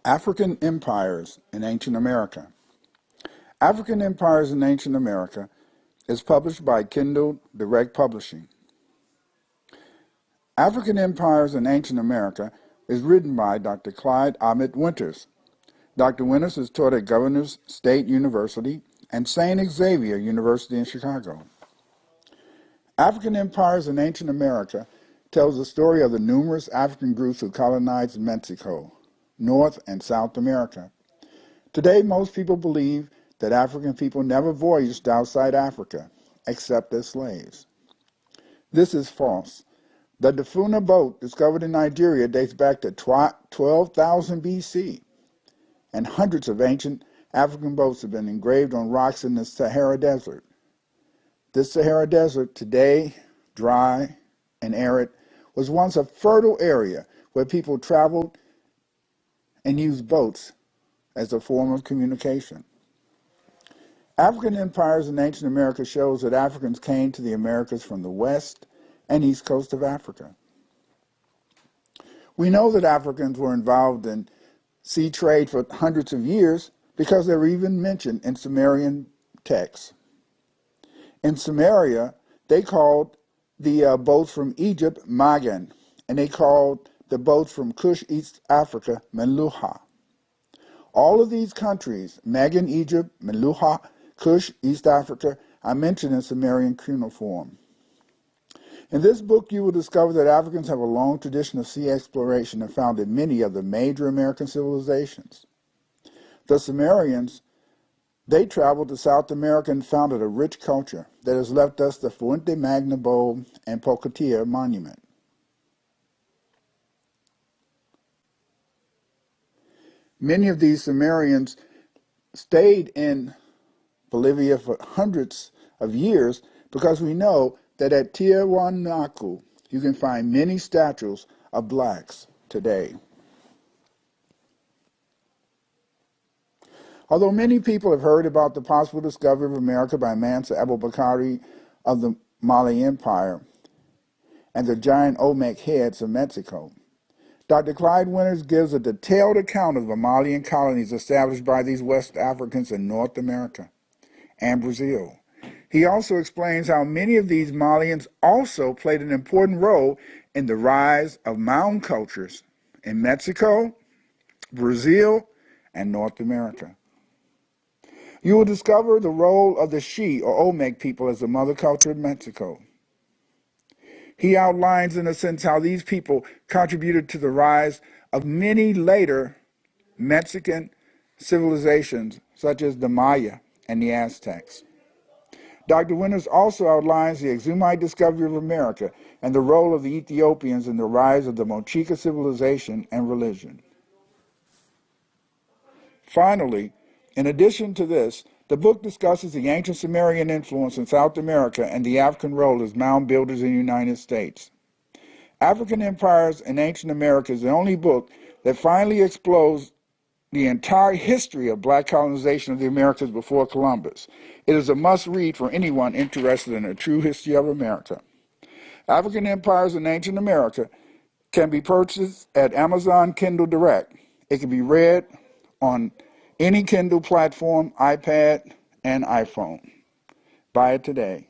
African Empires in Ancient America. African Empires in Ancient America is published by Kindle Direct Publishing. African Empires in Ancient America is written by Dr. Clyde Ahmet Winters. Dr. Winters is taught at Governors State University and St. Xavier University in Chicago. African Empires in Ancient America tells the story of the numerous African groups who colonized Mexico, North and South America. Today, most people believe that African people never voyaged outside Africa, except as slaves. This is false. The Dafuna boat discovered in Nigeria dates back to 12,000 BC, and hundreds of ancient African boats have been engraved on rocks in the Sahara Desert. This Sahara Desert, today dry and arid, was once a fertile area where people traveled and used boats as a form of communication. African empires in ancient America shows that Africans came to the Americas from the west and east coast of Africa. We know that Africans were involved in sea trade for hundreds of years because they were even mentioned in Sumerian texts. In Sumeria, they called the boats from Egypt Magan, and they called the boats from Kush, East Africa, Meluha. All of these countries, Magan, Egypt, Meluha, Kush, East Africa, are mentioned in Sumerian cuneiform. In this book, you will discover that Africans have a long tradition of sea exploration and founded many of the major American civilizations. The Sumerians, they traveled to South America and founded a rich culture that has left us the Fuente Magna Bowl and Pocatilla monument. Many of these Sumerians stayed in Bolivia for hundreds of years because we know that at Tiahuanaco you can find many statues of blacks today. Although many people have heard about the possible discovery of America by Mansa Abubakari of the Mali Empire and the giant Olmec heads of Mexico, Dr. Clyde Winters gives a detailed account of the Malian colonies established by these West Africans in North America and Brazil. He also explains how many of these Malians also played an important role in the rise of mound cultures in Mexico, Brazil, and North America. You will discover the role of the Xi or Olmec people as the mother culture of Mexico. He outlines in a sense how these people contributed to the rise of many later Mexican civilizations such as the Maya and the Aztecs. Dr. Winters also outlines the Exumite discovery of America and the role of the Ethiopians in the rise of the Mochica civilization and religion. Finally, in addition to this, the book discusses the ancient Sumerian influence in South America and the African role as mound builders in the United States. African Empires in Ancient America is the only book that finally explores the entire history of black colonization of the Americas before Columbus. It is a must-read for anyone interested in a true history of America. African Empires in Ancient America can be purchased at Amazon Kindle Direct. It can be read on any Kindle platform, iPad, and iPhone. Buy it today.